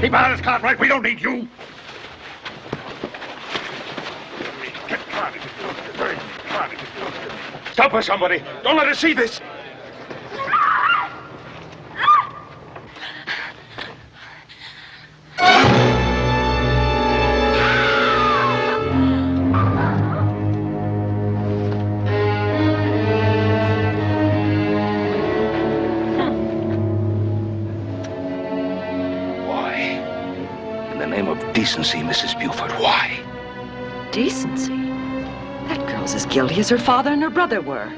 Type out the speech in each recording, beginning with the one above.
Keep out of this cart, right? We don't need you. Stop her, somebody. Don't let her see this. Decency, Mrs. Buford. Why? Decency? That girl's as guilty as her father and her brother were.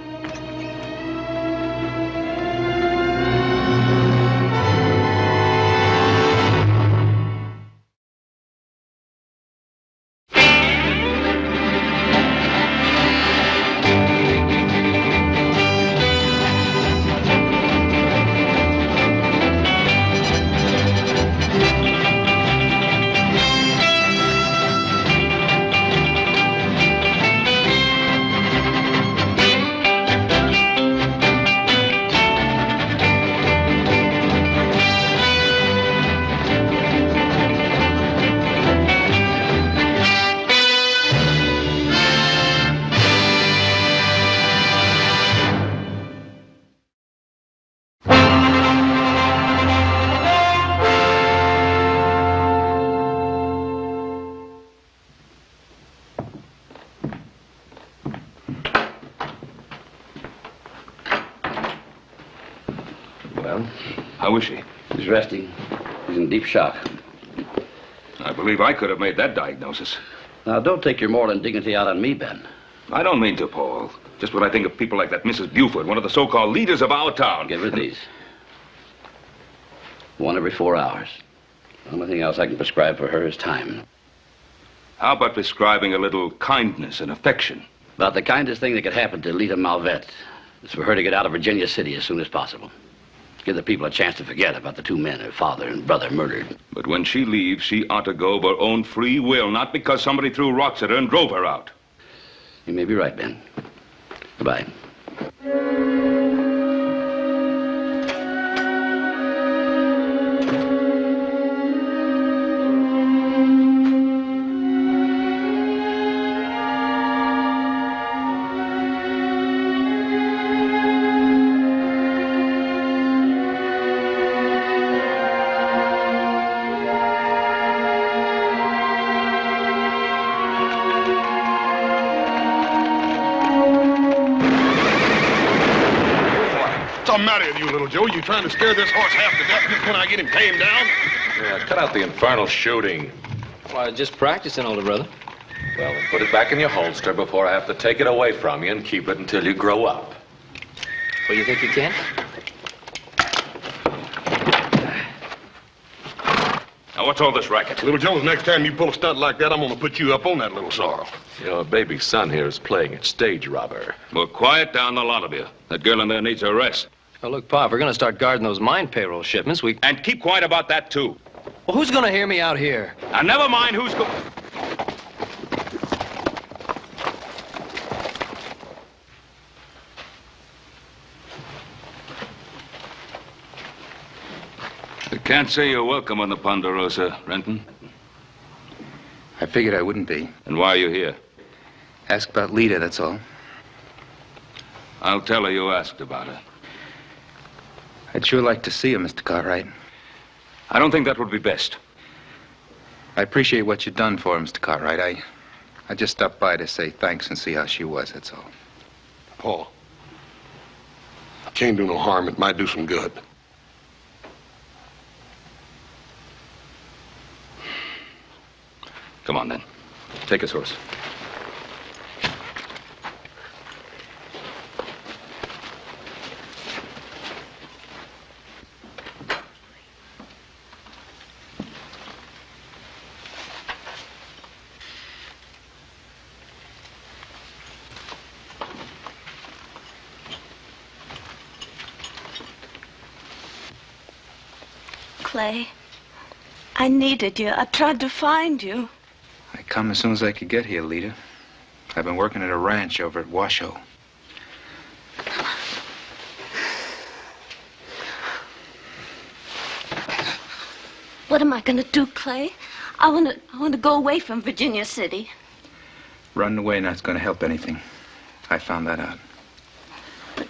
How is she? He's resting. He's in deep shock. I believe I could have made that diagnosis. Now, don't take your moral indignity out on me, Ben. I don't mean to, Paul. Just what I think of people like that Mrs. Buford, one of the so-called leaders of our town. Give her these. One every 4 hours. The only thing else I can prescribe for her is time. How about prescribing a little kindness and affection? About the kindest thing that could happen to Lita Malvet is for her to get out of Virginia City as soon as possible. Give the people a chance to forget about the two men, her father and brother, murdered. But when she leaves, she ought to go of her own free will, not because somebody threw rocks at her and drove her out. You may be right, Ben. Goodbye. What's the matter with you, little Joe? You trying to scare this horse half to death just when I get him tamed down? Yeah, cut out the infernal shooting. Well, just practicing, older brother. Well, then put it back in your holster before I have to take it away from you and keep it until you grow up. Well, you think you can? Now, what's all this racket? Little Jones, next time you pull a stunt like that, I'm gonna put you up on that little sorrel. Your baby son here is playing at stage robber. Well, quiet down, the lot of you. That girl in there needs a rest. Oh, look, Pa, if we're going to start guarding those mine payroll shipments, we... And keep quiet about that, too. Well, who's going to hear me out here? Now, never mind who's going... I can't say you're welcome on the Ponderosa, Renton. I figured I wouldn't be. And why are you here? Ask about Lita, that's all. I'll tell her you asked about her. I'd sure like to see her, Mr. Cartwright. I don't think that would be best. I appreciate what you've done for her, Mr. Cartwright. I just stopped by to say thanks and see how she was, that's all. Paul, can't do no harm. It might do some good. Come on, then. Take his horse. Clay, I needed you. I tried to find you. I come as soon as I could get here, Lita. I've been working at a ranch over at Washoe. What am I going to do, Clay? I want to go away from Virginia City. Running away not's going to help anything. I found that out. But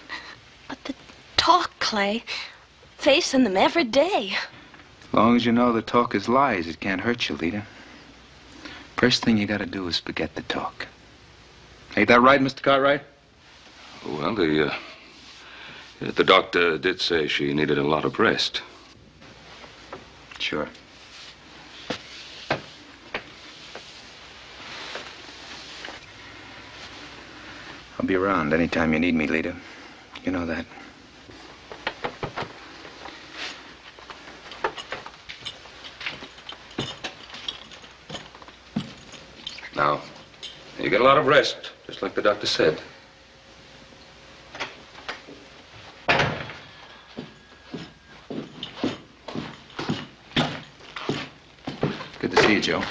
the talk, Clay. Facing them every day. As long as you know the talk is lies, it can't hurt you, Lita. First thing you got to do is forget the talk. Ain't that right, Mr. Cartwright? Well, the doctor did say she needed a lot of rest. Sure. I'll be around anytime you need me, Lita. You know that. Now, you get a lot of rest, just like the doctor said. Good to see you, Joe.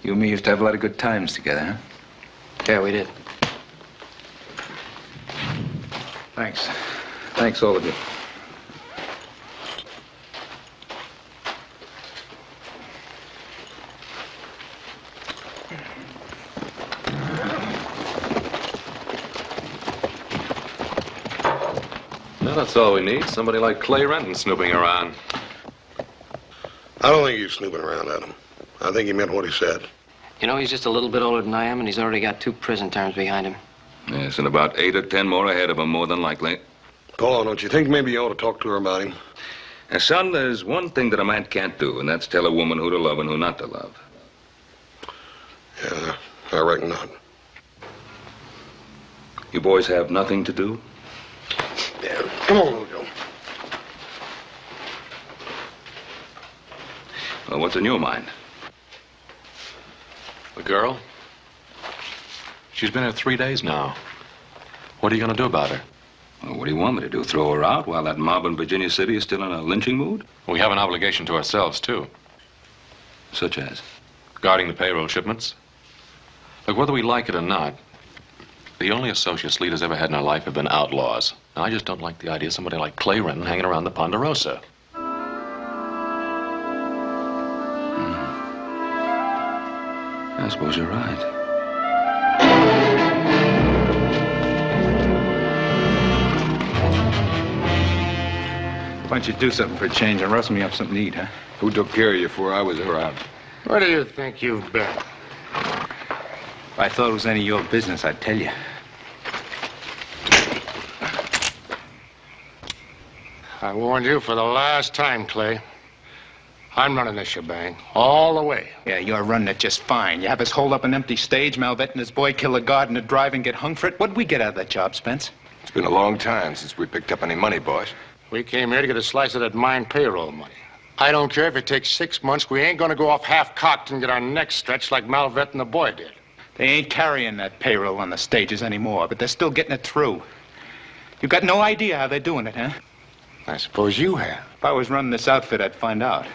You and me used to have a lot of good times together, huh? Yeah, we did. Thanks. Thanks, all of you. Well, that's all we need. Somebody like Clay Renton snooping around. I don't think he's snooping around, Adam. I think he meant what he said. You know, he's just a little bit older than I am, and he's already got 2 prison terms behind him. Yes, and about 8 or 10 more ahead of him, more than likely. Paul, don't you think maybe you ought to talk to her about him? And son, there's one thing that a man can't do, and that's tell a woman who to love and who not to love. Yeah, I reckon not. You boys have nothing to do? Yeah, come on, little Joe. Well, what's in your mind? The girl? She's been here 3 days now. What are you going to do about her? Well, what do you want me to do? Throw her out while that mob in Virginia City is still in a lynching mood? We have an obligation to ourselves, too. Such as? Guarding the payroll shipments. Look, whether we like it or not, the only associates Lita's ever had in her life have been outlaws. Now, I just don't like the idea of somebody like Clay Renton hanging around the Ponderosa. I suppose you're right. Why don't you do something for a change and rustle me up something to eat, huh? Who took care of you before I was around? Where do you think you've been? If I thought it was any of your business, I'd tell you. I warned you for the last time, Clay. I'm running this shebang all the way. Yeah, you're running it just fine. You have us hold up an empty stage, Malvet and his boy kill a guard in a drive and get hung for it. What'd we get out of that job, Spence? It's been a long time since we picked up any money, boys. We came here to get a slice of that mine payroll money. I don't care if it takes 6 months. We ain't gonna go off half-cocked and get our necks stretched like Malvet and the boy did. They ain't carrying that payroll on the stages anymore, but they're still getting it through. You've got no idea how they're doing it, huh? I suppose you have. If I was running this outfit, I'd find out.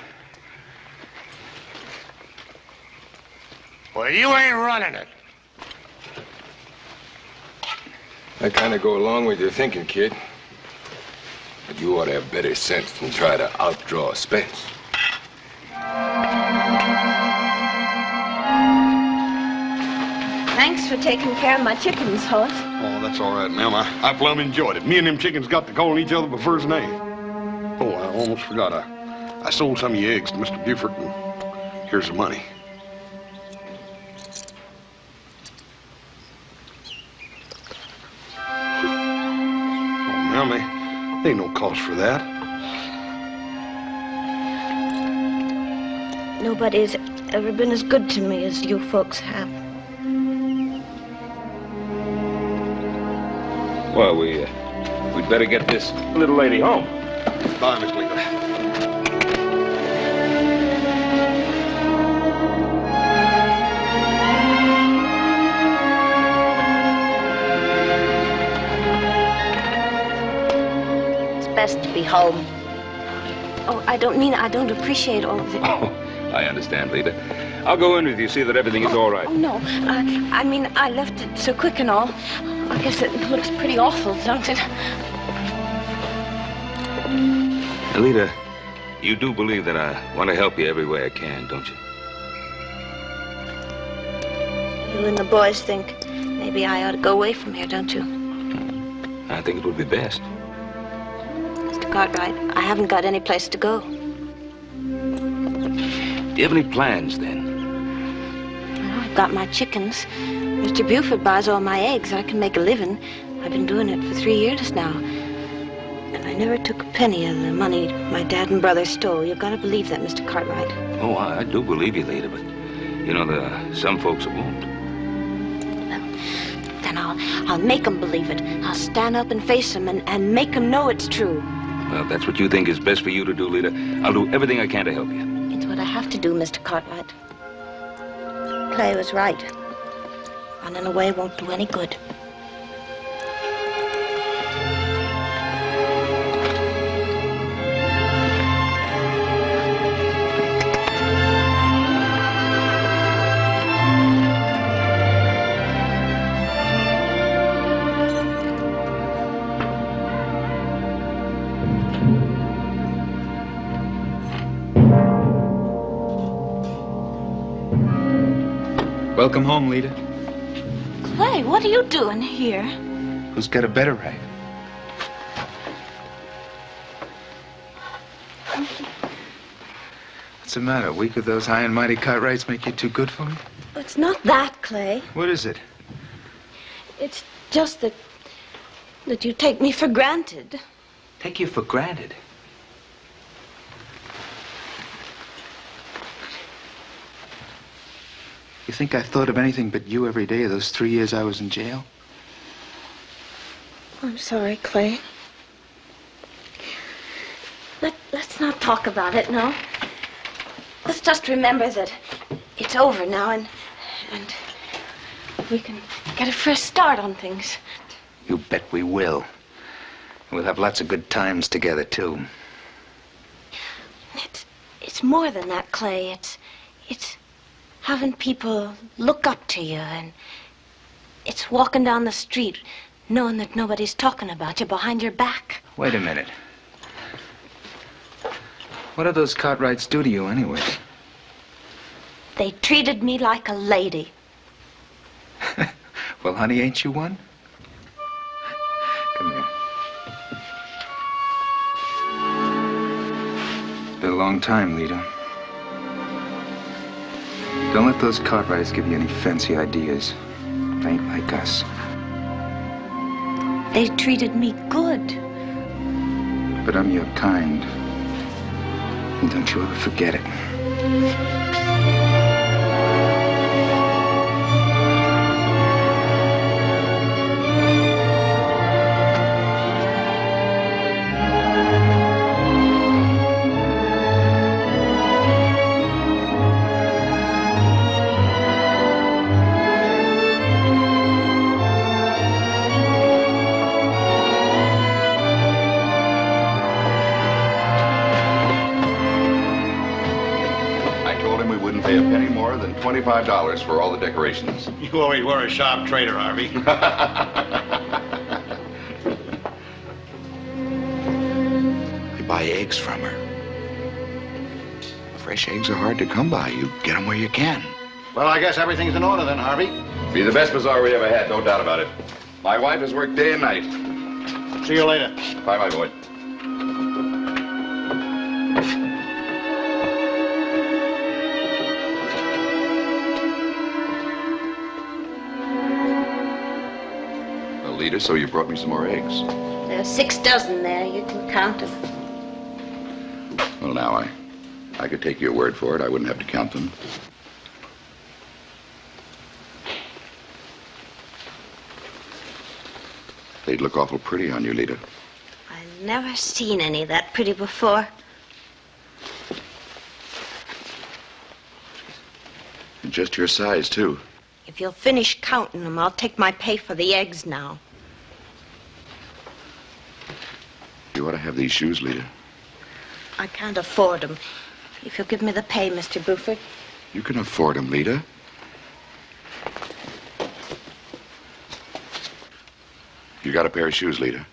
Well, you ain't running it. I kind of go along with your thinking, kid. But you ought to have better sense than try to outdraw Spence. Thanks for taking care of my chickens, Hoss. Oh, that's all right, ma'am. I plumb enjoyed it. Me and them chickens got to calling each other by first name. Oh, I almost forgot. I sold some of your eggs to Mr. Buford, and here's the money. Oh, ma'am, there ain't no cost for that. Nobody's ever been as good to me as you folks have. Well, we'd better get this little lady home. Bye, Miss Lita. It's best to be home. Oh, I don't mean I don't appreciate all of it. Oh, I understand, Lita. I'll go in with you, see that everything is all right. Oh, no. I mean, I left it so quick and all. I guess it looks pretty awful, don't it? Lita, You do believe that I want to help you every way I can, don't you? You and the boys think maybe I ought to go away from here, don't you? I think it would be best. Mr. Cartwright, I haven't got any place to go. Do you have any plans, then? Well, I've got my chickens. Mr. Buford buys all my eggs. I can make a living. I've been doing it for 3 years now. And I never took a penny of the money my dad and brother stole. You've got to believe that, Mr. Cartwright. Oh, I do believe you, Lita, but you know, there are some folks that won't. Then I'll make them believe it. I'll stand up and face them and make them know it's true. Well, if that's what you think is best for you to do, Lita, I'll do everything I can to help you. It's what I have to do, Mr. Cartwright. Clay was right. Running away won't do any good. Welcome home, Lita. Clay, what are you doing here? Who's got a better right? What's the matter? Weak of those high and mighty Cartwrights make you too good for me? It's not that, Clay. What is it? It's just that you take me for granted. Take you for granted? You think I thought of anything but you every day of those 3 years I was in jail? I'm sorry, Clay. Let's not talk about it, no? Let's just remember that it's over now and we can get a fresh start on things. You bet we will. We'll have lots of good times together, too. It's more than that, Clay. It's having people look up to you, and it's walking down the street knowing that nobody's talking about you behind your back. Wait a minute. What did those Cartwrights do to you, anyway? They treated me like a lady. Well, honey, ain't you one? Come here. It's been a long time, Lita. Don't let those Cartwrights give you any fancy ideas. They ain't like us. They treated me good. But I'm your kind. And don't you ever forget it. Pay a penny more than $25 for all the decorations. You always were a sharp trader, Harvey. I buy eggs from her. Fresh eggs are hard to come by. You get them where you can. Well, I guess everything's in order then, Harvey. Be the best bazaar we ever had, no doubt about it. My wife has worked day and night. See you later. Bye, my boy. Lita, so you brought me some more eggs. There's 6 dozen there. You can count them. Well, now, I could take your word for it. I wouldn't have to count them. They'd look awful pretty on you, Lita. I've never seen any that pretty before. And just your size, too. If you'll finish counting them, I'll take my pay for the eggs now. You ought to have these shoes, Lita. I can't afford them. If you'll give me the pay, Mr. Buford. You can afford them, Lita. You got a pair of shoes, Lita?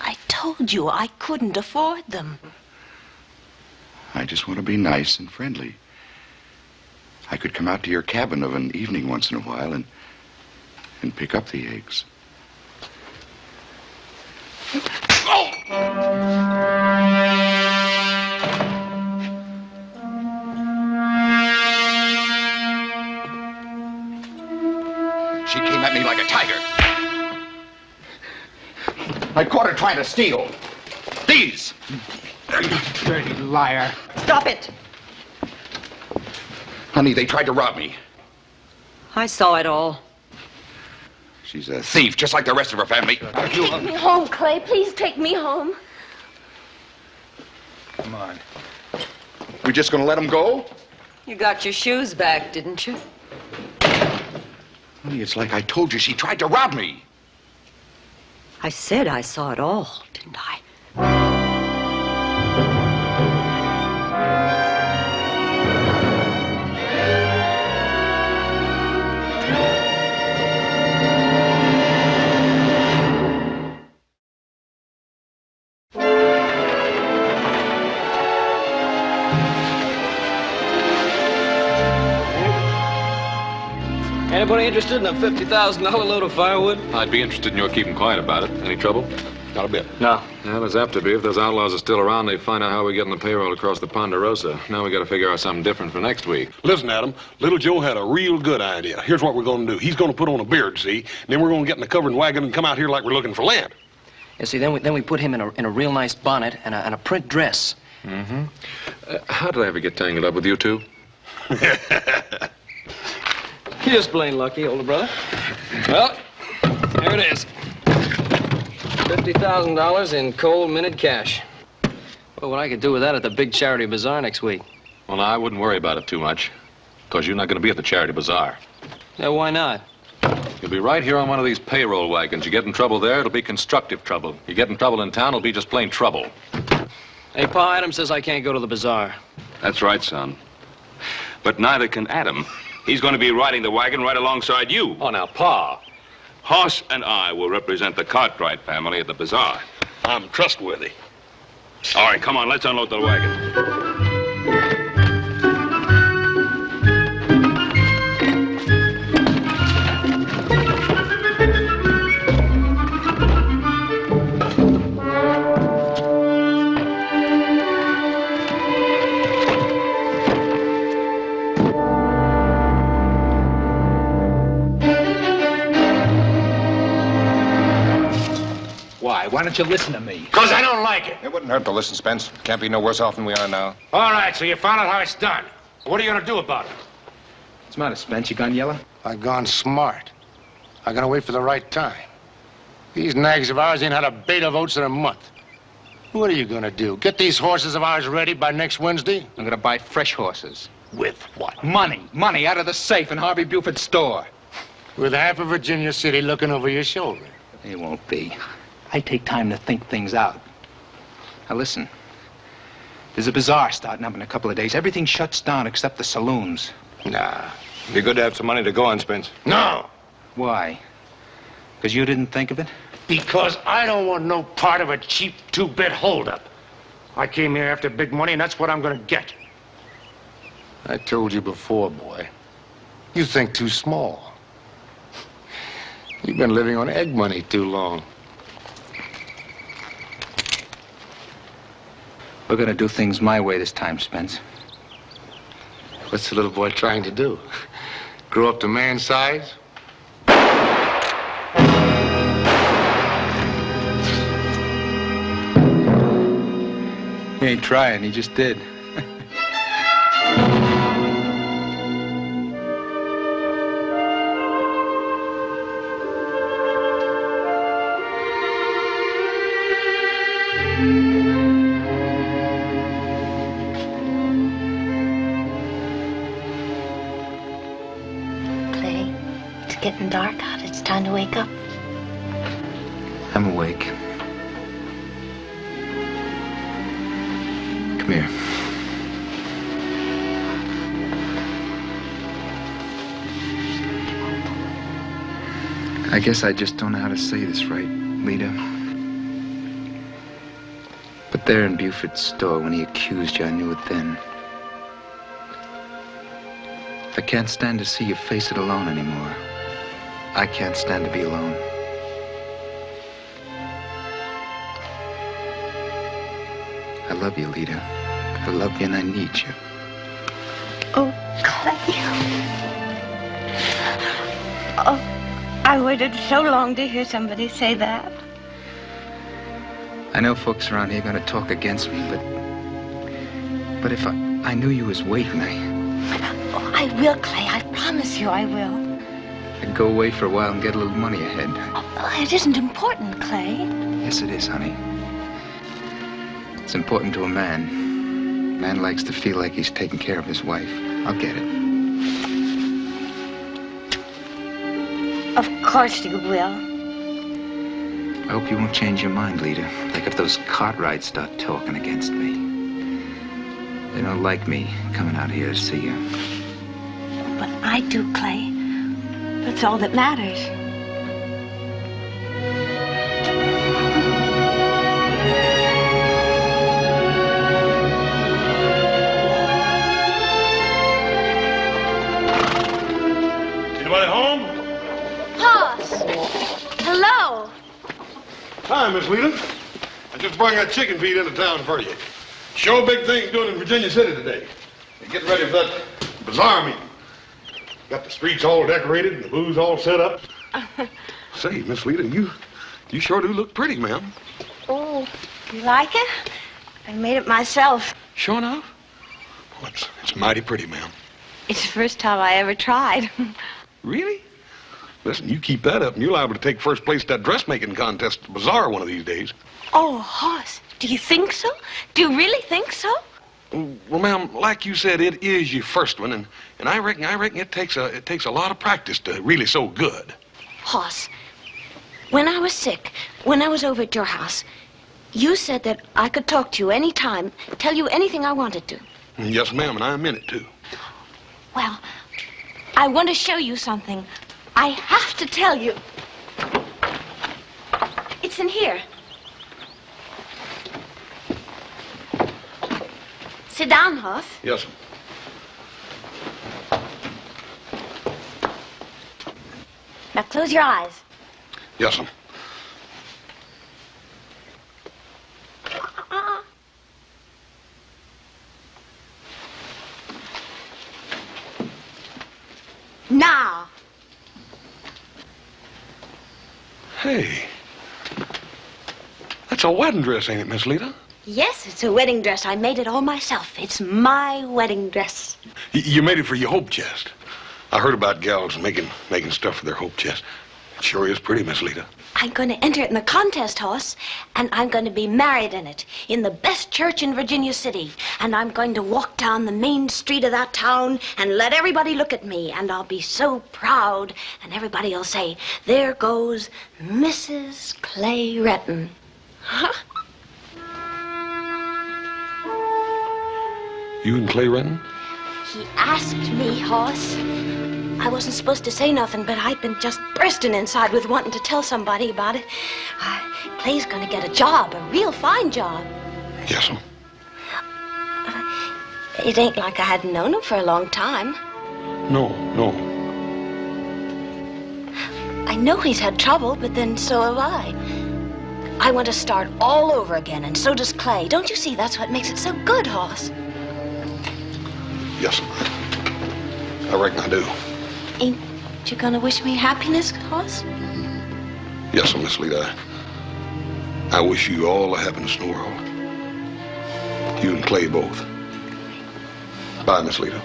I told you I couldn't afford them. I just want to be nice and friendly. I could come out to your cabin of an evening once in a while and pick up the eggs. Oh! She came at me like a tiger. I caught her trying to steal. These! Dirty liar. Stop it! Honey, they tried to rob me. I saw it all. She's a thief, just like the rest of her family. Take me home, Clay. Please take me home. Come on. We just gonna let them go? You got your shoes back, didn't you? Honey, it's like I told you. She tried to rob me. I said I saw it all, didn't I? Anybody interested in a $50,000 load of firewood? I'd be interested in your keeping quiet about it. Any trouble? Not a bit. No. Yeah, there's apt to be. If those outlaws are still around, they find out how we get on the payroll across the Ponderosa. Now we got to figure out something different for next week. Listen, Adam, Little Joe had a real good idea. Here's what we're going to do. He's going to put on a beard, see? And then we're going to get in the covered wagon and come out here like we're looking for land. Yeah, see, then we put him in a real nice bonnet and a print dress. Mm-hmm. How did I ever get tangled up with you two? You're just plain lucky, older brother. Well, here it is. $50,000 in cold minted cash. Well, what I could do with that at the big charity bazaar next week. Well, I wouldn't worry about it too much, because you're not going to be at the charity bazaar. Yeah, why not? You'll be right here on one of these payroll wagons. You get in trouble there, it'll be constructive trouble. You get in trouble in town, it'll be just plain trouble. Hey, Pa, Adam says I can't go to the bazaar. That's right, son. But neither can Adam. He's going to be riding the wagon right alongside you. Oh, now, Pa. Hoss and I will represent the Cartwright family at the bazaar. I'm trustworthy. All right, come on, let's unload the wagon. Why don't you listen to me? Because I don't like it. It wouldn't hurt to listen, Spence. Can't be no worse off than we are now. All right, so you found out how it's done. What are you going to do about it? What's the matter, Spence? You gone yellow? I gone smart. I gotta wait for the right time. These nags of ours ain't had a beta of oats in a month. What are you gonna do? Get these horses of ours ready by next Wednesday? I'm gonna buy fresh horses. With what? Money out of the safe in Harvey Buford's store. With half of Virginia City looking over your shoulder. It won't be. I take time to think things out. Now listen, there's a bazaar starting up in a couple of days. Everything shuts down except the saloons. Nah. Be good to have some money to go on, Spence. No! Why? Because you didn't think of it? Because I don't want no part of a cheap two-bit holdup. I came here after big money, and that's what I'm gonna get. I told you before, boy. You think too small. You've been living on egg money too long. We're gonna do things my way this time, Spence. What's the little boy trying to do? Grow up to man size? He ain't trying, he just did. Getting dark out. It's time to wake up. I'm awake. Come here. I guess I just don't know how to say this right, Lita. But there in Buford's store, when he accused you, I knew it then. I can't stand to see you face it alone anymore. I can't stand to be alone. I love you, Lita. I love you and I need you. Oh, Clay. Oh, I waited so long to hear somebody say that. I know folks around here are going to talk against me, but if I knew you was waiting, Oh, I will, Clay. I promise you I will. I'd go away for a while and get a little money ahead. Oh, it isn't important, Clay. Yes, it is, honey. It's important to a man. A man likes to feel like he's taking care of his wife. I'll get it. Of course you will. I hope you won't change your mind, Lita. Like if those Cartwrights start talking against me. They don't like me coming out here to see you. But I do, Clay. That's all that matters. Anybody home? Hoss! Hello! Hi, Miss Lita. I just brought that chicken feed into town for you. Show big things doing in Virginia City today. They're getting ready for that bazaar meeting. Got the streets all decorated and the booze all set up. Say, Miss Lita, you sure do look pretty, ma'am. Oh, you like it? I made it myself. Sure enough? Well, it's mighty pretty, ma'am. It's the first time I ever tried. Really? Listen, you keep that up and you're liable to take first place at that dressmaking contest at the bazaar one of these days. Oh, Hoss, do you think so? Do you really think so? Well, ma'am, like you said, it is your first one, and I reckon it takes a lot of practice to really so good. Hoss, when I was sick, when I was over at your house, you said that I could talk to you any time, tell you anything I wanted to. Yes, ma'am, and I meant it, too. Well, I want to show you something. I have to tell you. It's in here. Sit down, Hoss. Yes, ma'am. Now close your eyes. Yes, ma'am. Now. Hey. That's a wedding dress, ain't it, Miss Lita? Yes, it's a wedding dress. I made it all myself. It's my wedding dress. You made it for your hope chest. I heard about gals making stuff for their hope chest. It sure is pretty, Miss Lita. I'm going to enter it in the contest, Hoss, and I'm going to be married in it, in the best church in Virginia City. And I'm going to walk down the main street of that town and let everybody look at me, and I'll be so proud, and everybody will say, there goes Mrs. Clay Retton. Huh? You and Clay Renton? He asked me, Hoss. I wasn't supposed to say nothing, but I've been just bursting inside with wanting to tell somebody about it. Clay's gonna get a job, a real fine job. Yes, ma'am. It ain't like I hadn't known him for a long time. No. I know he's had trouble, but then so have I. I want to start all over again, and so does Clay. Don't you see that's what makes it so good, Hoss? Yes, ma'am. I reckon I do. Ain't you gonna wish me happiness, Hoss? Yes, sir, Miss Lita. I wish you all the happiness in the world. You and Clay both. Bye, Miss Lita.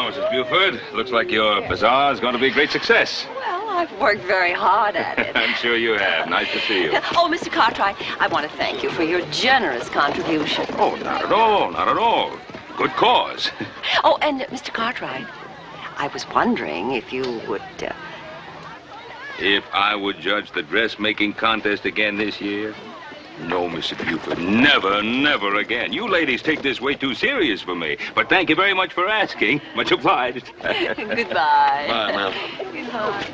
Well, Mrs. Buford, looks like your bazaar is going to be a great success. Well, I've worked very hard at it. I'm sure you have. Nice to see you. Oh, Mr. Cartwright, I want to thank you for your generous contribution. Oh, not at all, not at all. Good cause. Oh, and Mr. Cartwright, I was wondering if you would... If I would judge the dressmaking contest again this year? No, Mr. Buford, never, never again. You ladies take this way too serious for me. But thank you very much for asking. Much obliged. Goodbye. Bye, ma'am. Goodbye.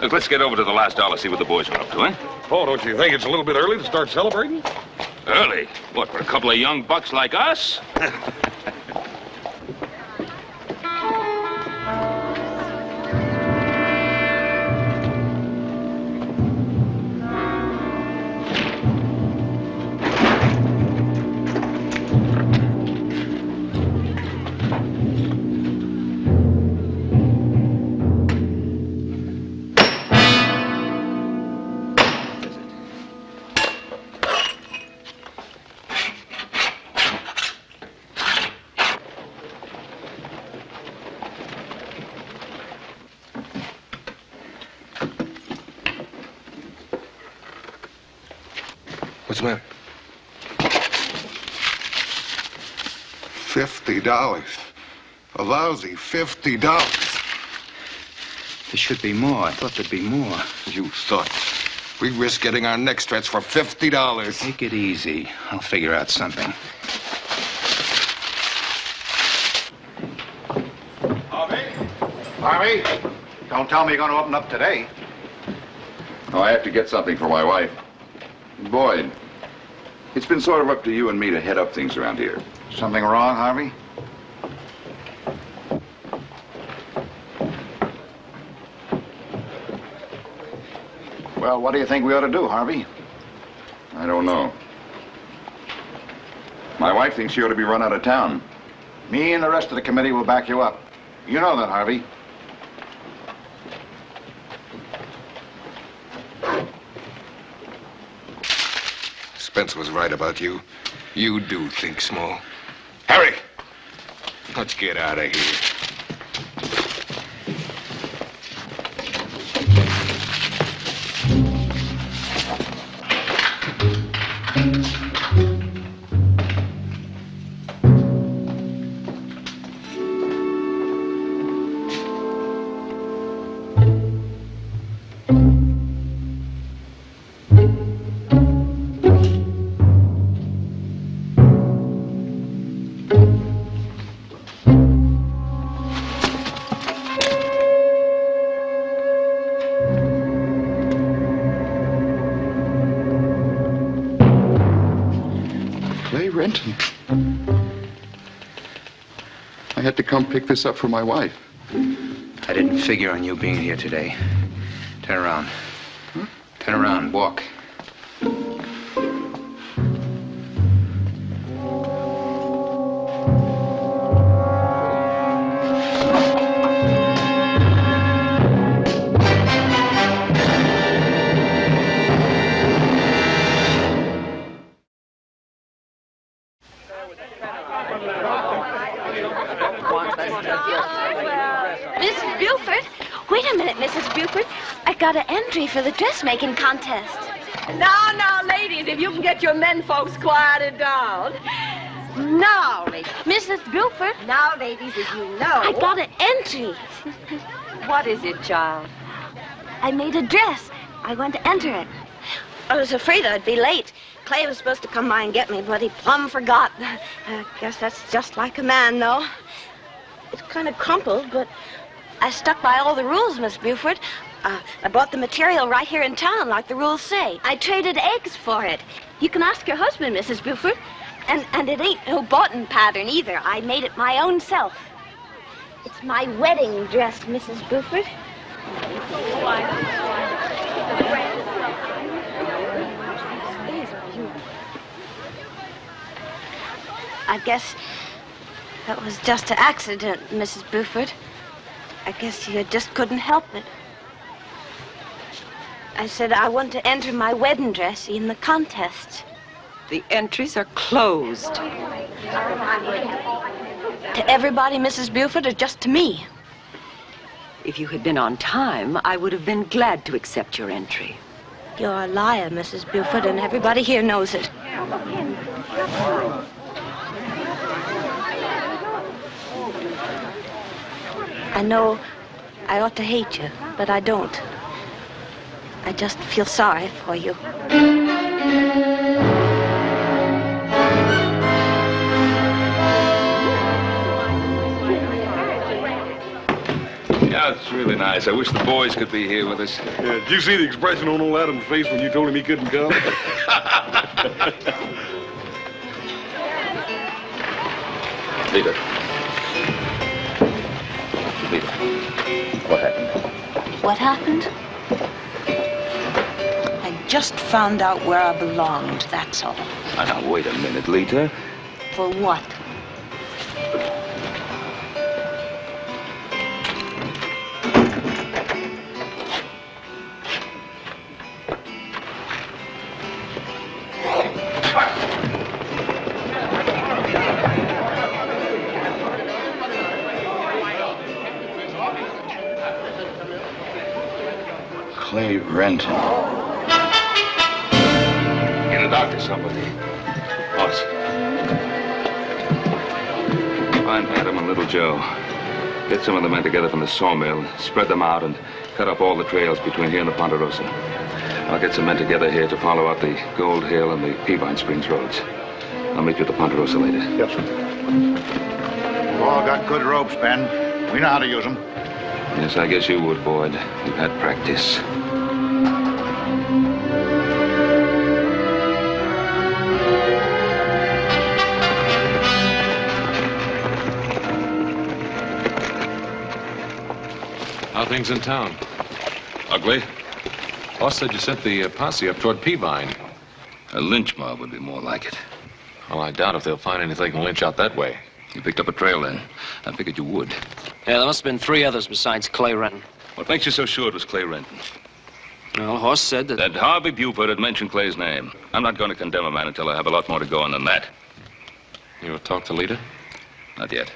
Look, let's get over to the last dollar, see what the boys are up to, eh? Oh, don't you think it's a little bit early to start celebrating? Early? What, for a couple of young bucks like us? What's the matter? $50. A lousy $50. There should be more. I thought there'd be more. You thought. We risk getting our necks stretched for $50. Take it easy. I'll figure out something. Harvey, don't tell me you're going to open up today. Oh, I have to get something for my wife. Boyd, it's been sort of up to you and me to head up things around here. Something wrong, Harvey? Well, what do you think we ought to do, Harvey? I don't know. My wife thinks she ought to be run out of town. Me and the rest of the committee will back you up. You know that, Harvey. Spence was right about you. You do think small. Harry! Let's get out of here. Renton. I had to come pick this up for my wife. I didn't figure on you being here today. Turn around. Huh? Turn around. Walk. Mrs. Buford? Wait a minute, Mrs. Buford. I got an entry for the dressmaking contest. Now, ladies, if you can get your men folks quieted down. Now, ladies. Mrs. Buford? Now, ladies, as you know. I got an entry. What is it, child? I made a dress. I want to enter it. I was afraid I'd be late. Clay was supposed to come by and get me, but he plumb forgot. I guess that's just like a man, though. It's kind of crumpled, but I stuck by all the rules, Miss Buford. I bought the material right here in town, like the rules say. I traded eggs for it. You can ask your husband, Mrs. Buford. And it ain't no boughten pattern, either. I made it my own self. It's my wedding dress, Mrs. Buford. I guess that was just an accident, Mrs. Buford. I guess you just couldn't help it. I said I want to enter my wedding dress in the contest. The entries are closed. To everybody, Mrs. Buford, or just to me? If you had been on time, I would have been glad to accept your entry. You're a liar, Mrs. Buford, and everybody here knows it. I know I ought to hate you, but I don't. I just feel sorry for you. Yeah, it's really nice. I wish the boys could be here with us. Yeah, did you see the expression on old Adam's face when you told him he couldn't come? Lita. Lita. What happened? What happened? I just found out where I belonged, that's all. Now, wait a minute, Lita. For what? Clay Renton. Get a doctor, somebody. Boss. Find Adam and Little Joe. Get some of the men together from the sawmill, spread them out, and cut up all the trails between here and the Ponderosa. I'll get some men together here to follow out the Gold Hill and the Peavine Springs roads. I'll meet you at the Ponderosa later. Yes, sir. We've all got good ropes, Ben. We know how to use them. Yes, I guess you would, Boyd. You've had practice. How are things in town? Ugly? Boss said you sent the posse up toward Peavine. A lynch mob would be more like it. Well, I doubt if they'll find anything they can lynch out that way. You picked up a trail then. I figured you would. Yeah, there must have been 3 others besides Clay Renton. What makes you so sure it was Clay Renton? Well, Horst said that... That Harvey Buford had mentioned Clay's name. I'm not going to condemn a man until I have a lot more to go on than that. You ever talked to Lita? Not yet.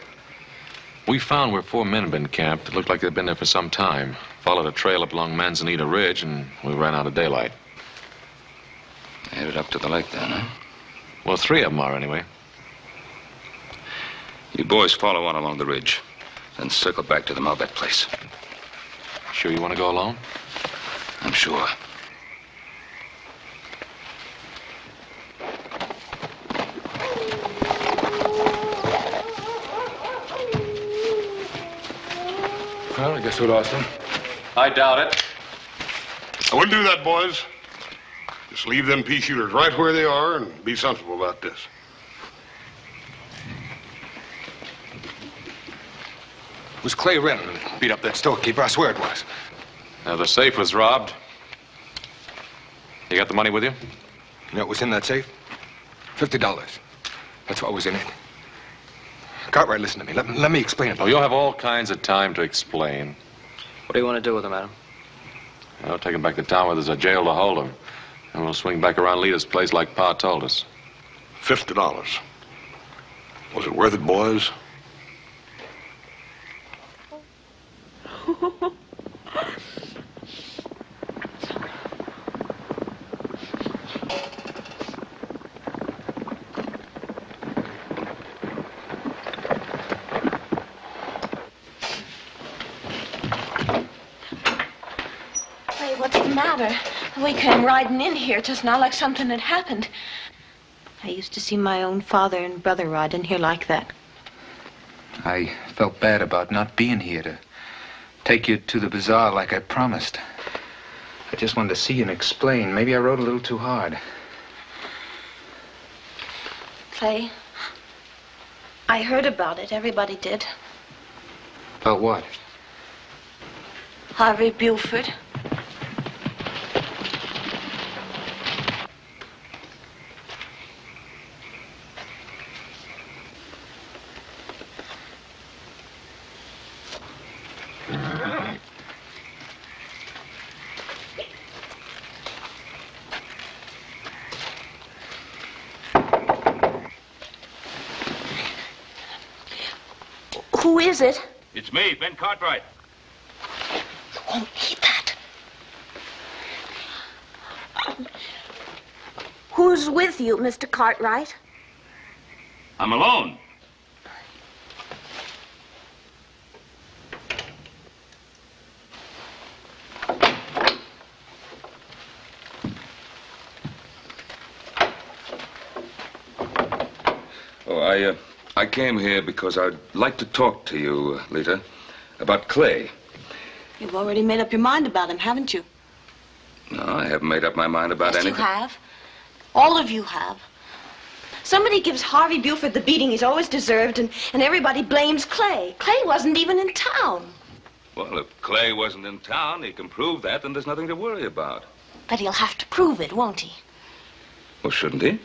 We found where 4 men had been camped. It looked like they'd been there for some time. Followed a trail up along Manzanita Ridge, and we ran out of daylight. Headed up to the lake then, huh? Well, 3 of them are, anyway. You boys follow on along the ridge, then circle back to the Malvet place. Sure you want to go alone? I'm sure. Well, I guess we lost him. I doubt it. I wouldn't do that, boys. Just leave them pea shooters right where they are and be sensible about this. It was Clay Renton who beat up that storekeeper. I swear it was. Now, the safe was robbed. You got the money with you? You know what was in that safe? $50. That's what was in it. Cartwright, listen to me. Let me explain it. Oh, you'll have all kinds of time to explain. What do you want to do with him, Adam? I'll take him back to town where there's a jail to hold him. And we'll swing back around Lita's place like Pa told us. $50. Was it worth it, boys? Hey, what's the matter? We came riding in here just now like something had happened. I used to see my own father and brother ride in here like that. I felt bad about not being here to take you to the bazaar like I promised. I just wanted to see you and explain. Maybe I rode a little too hard. Clay, I heard about it. Everybody did. About what? Harvey Buford. Who is it? It's me, Ben Cartwright. You won't eat that. Who's with you, Mr. Cartwright? I'm alone. Oh, I came here because I'd like to talk to you, Lita, about Clay. You've already made up your mind about him, haven't you? No, I haven't made up my mind about anything. Yes, you have. All of you have. Somebody gives Harvey Buford the beating he's always deserved, and everybody blames Clay. Clay wasn't even in town. Well, if Clay wasn't in town, he can prove that, then there's nothing to worry about. But he'll have to prove it, won't he? Well, shouldn't he?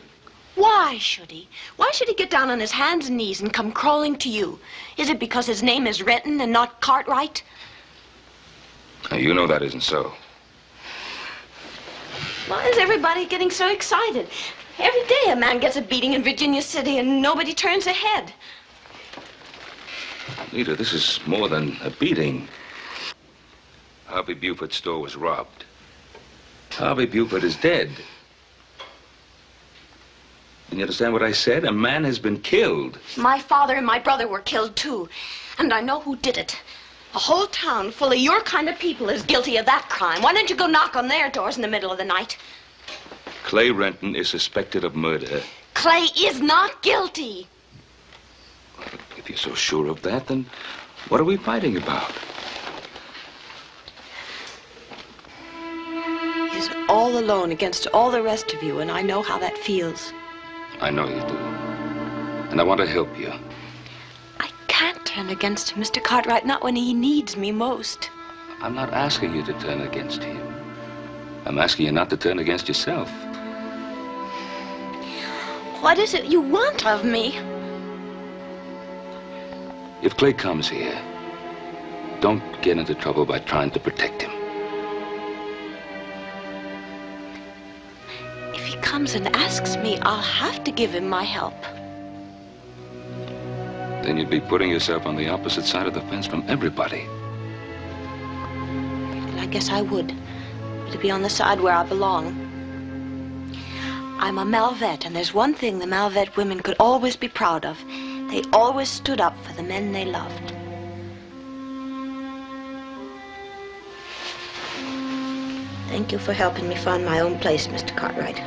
Why should he? Why should he get down on his hands and knees and come crawling to you? Is it because his name is Renton and not Cartwright? Now, you know that isn't so. Why is everybody getting so excited? Every day a man gets a beating in Virginia City and nobody turns a head. Lita, this is more than a beating. Harvey Buford's store was robbed. Harvey Buford is dead. Do you understand what I said? A man has been killed. My father and my brother were killed too. And I know who did it. A whole town full of your kind of people is guilty of that crime. Why don't you go knock on their doors in the middle of the night? Clay Renton is suspected of murder. Clay is not guilty. If you're so sure of that, then what are we fighting about? He's all alone against all the rest of you, and I know how that feels. I know you do. And I want to help you. I can't turn against him, Mr. Cartwright, not when he needs me most. I'm not asking you to turn against him. I'm asking you not to turn against yourself. What is it you want of me? If Clay comes here, don't get into trouble by trying to protect him. If he comes and asks me, I'll have to give him my help. Then you'd be putting yourself on the opposite side of the fence from everybody. I guess I would. To be on the side where I belong. I'm a Malvette, and there's one thing the Malvette women could always be proud of. They always stood up for the men they loved. Thank you for helping me find my own place, Mr. Cartwright.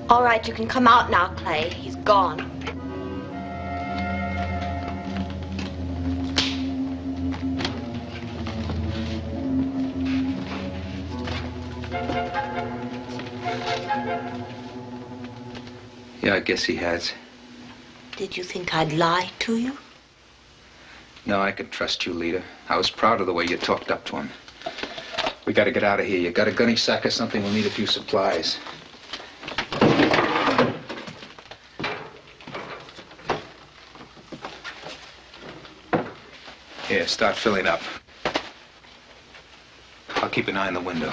All right, you can come out now, Clay. He's gone. Yeah, I guess he has. Did you think I'd lie to you? No, I can trust you, Lita. I was proud of the way you talked up to him. We gotta get out of here. You got a gunny sack or something? We'll need a few supplies. Here, start filling up. I'll keep an eye on the window.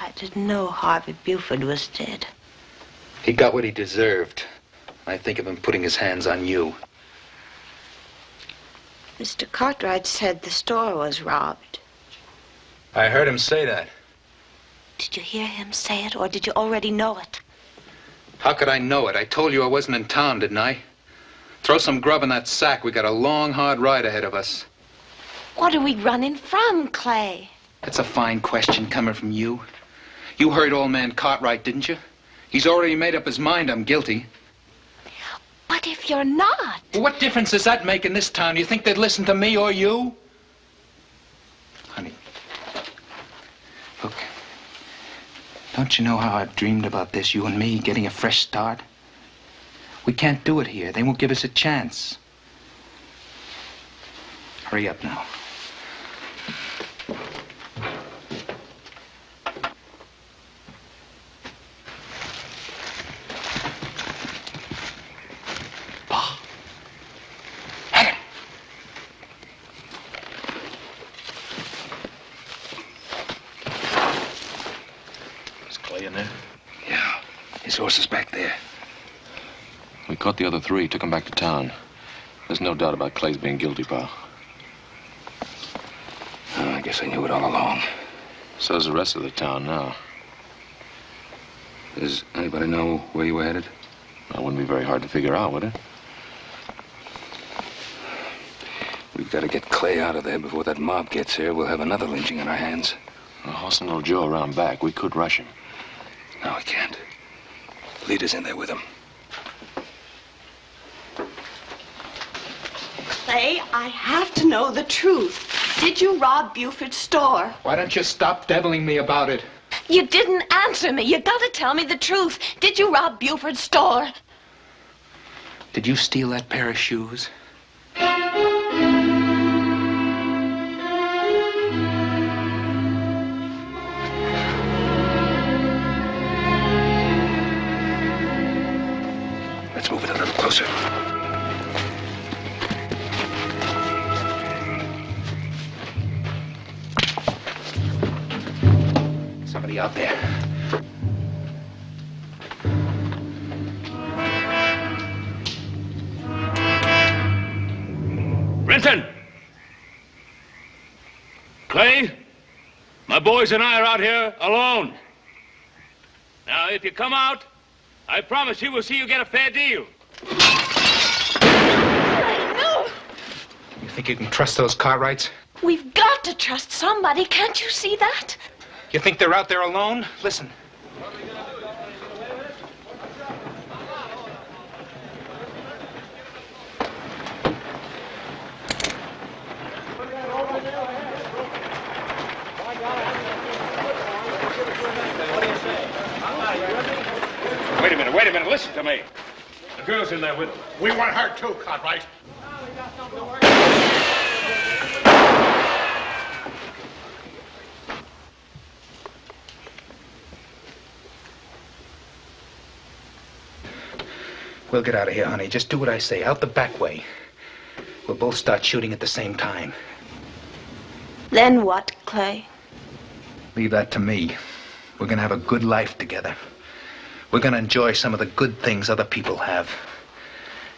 I didn't know Harvey Buford was dead. He got what he deserved. I think of him putting his hands on you. Mr. Cartwright said the store was robbed. I heard him say that. Did you hear him say it, or did you already know it? How could I know it? I told you I wasn't in town, didn't I? Throw some grub in that sack. We got a long, hard ride ahead of us. What are we running from, Clay? That's a fine question coming from you. You heard old man Cartwright, didn't you? He's already made up his mind I'm guilty. But if you're not... Well, what difference does that make in this town? You think they'd listen to me or you? Honey, look. Don't you know how I've dreamed about this, you and me, getting a fresh start? We can't do it here. They won't give us a chance. Hurry up now. Horses back there. We caught the other three, took them back to town. There's no doubt about Clay's being guilty, pal. Oh, I guess I knew it all along. So's the rest of the town now. Does anybody know where you were headed? That wouldn't be very hard to figure out, would it? We've got to get Clay out of there before that mob gets here. We'll have another lynching on our hands. Well, horsing little Joe around back, we could rush him. No, we can't. Leader's in there with him. Clay, I have to know the truth. Did you rob Buford's store? Why don't you stop deviling me about it? You didn't answer me. You gotta tell me the truth. Did you rob Buford's store? Did you steal that pair of shoes? Let's move it a little closer. Somebody out there. Renton! Clay, my boys and I are out here alone. Now, if you come out, I promise you we'll see you get a fair deal. No! You think you can trust those Cartwrights? We've got to trust somebody. Can't you see that? You think they're out there alone? Listen. Wait a minute, listen to me. The girl's in there with them. We want her too, Cartwright. We'll get out of here, honey. Just do what I say. Out the back way. We'll both start shooting at the same time. Then what, Clay? Leave that to me. We're gonna have a good life together. We're gonna enjoy some of the good things other people have.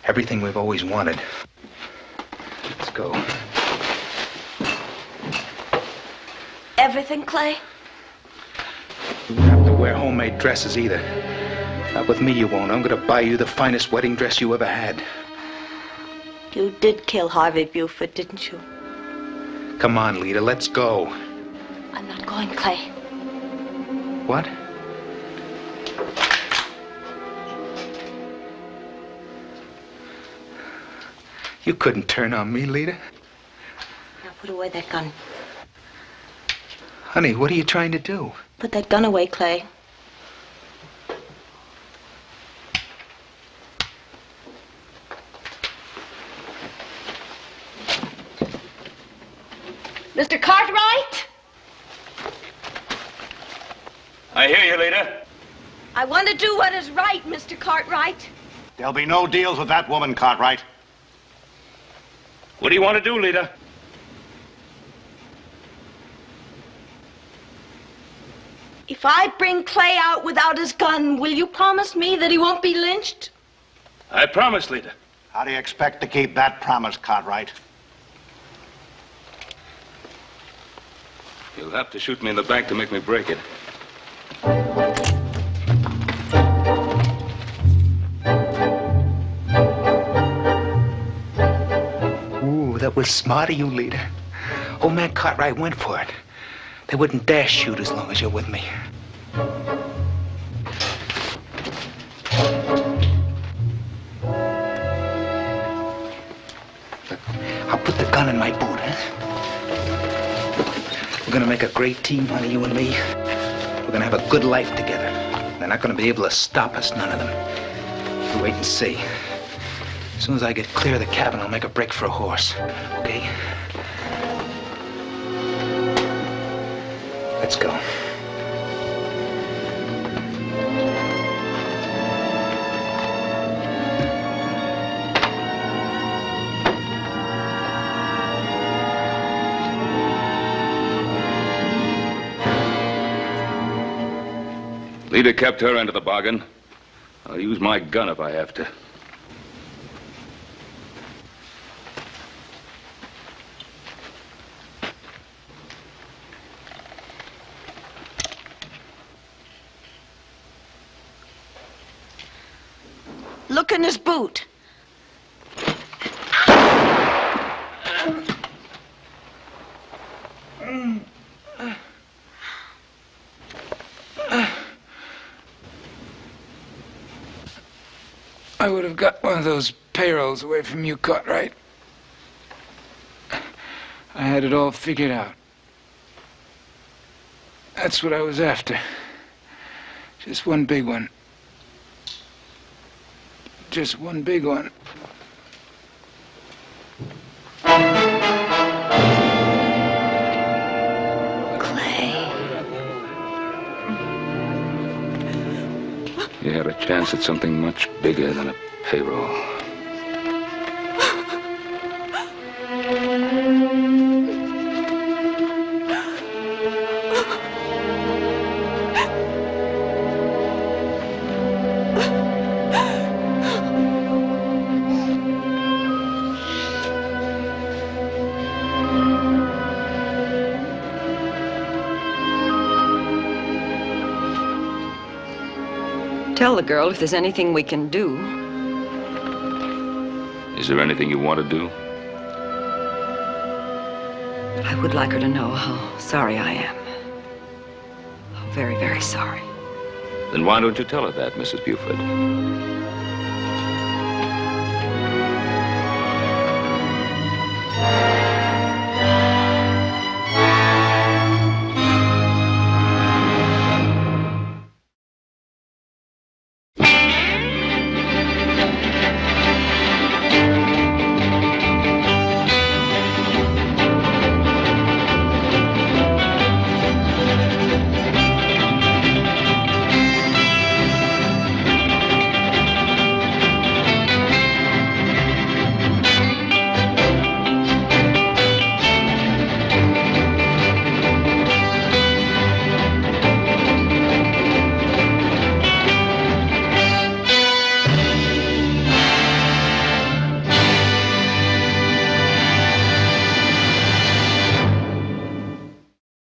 Everything we've always wanted. Let's go. Everything, Clay? You won't have to wear homemade dresses either. Not with me, you won't. I'm gonna buy you the finest wedding dress you ever had. You did kill Harvey Buford, didn't you? Come on, Lita, let's go. I'm not going, Clay. What? You couldn't turn on me, Lita. Now put away that gun. Honey, what are you trying to do? Put that gun away, Clay. Mr. Cartwright? I hear you, Lita. I want to do what is right, Mr. Cartwright. There'll be no deals with that woman, Cartwright. What do you want to do, Lita? If I bring Clay out without his gun, will you promise me that he won't be lynched? I promise, Lita. How do you expect to keep that promise, Cartwright? You'll have to shoot me in the back to make me break it. Ooh, that was smart of you, leader. Old man Cartwright went for it. They wouldn't dare shoot as long as you're with me. I'll put the gun in my boot, huh? We're gonna make a great team, honey, you and me. We're gonna have a good life together. They're not gonna be able to stop us, none of them. You wait and see. As soon as I get clear of the cabin, I'll make a break for a horse, okay? Let's go. Leader kept her end of the bargain. I'll use my gun if I have to. Look in his boot. I would have got one of those payrolls away from you, Cartwright. I had it all figured out. That's what I was after. Just one big one. Just one big one. You had a chance at something much bigger than a payroll. Tell the girl if there's anything we can do. Is there anything you want to do? I would like her to know how sorry I am. How very, very sorry. Then why don't you tell her that, Mrs. Buford?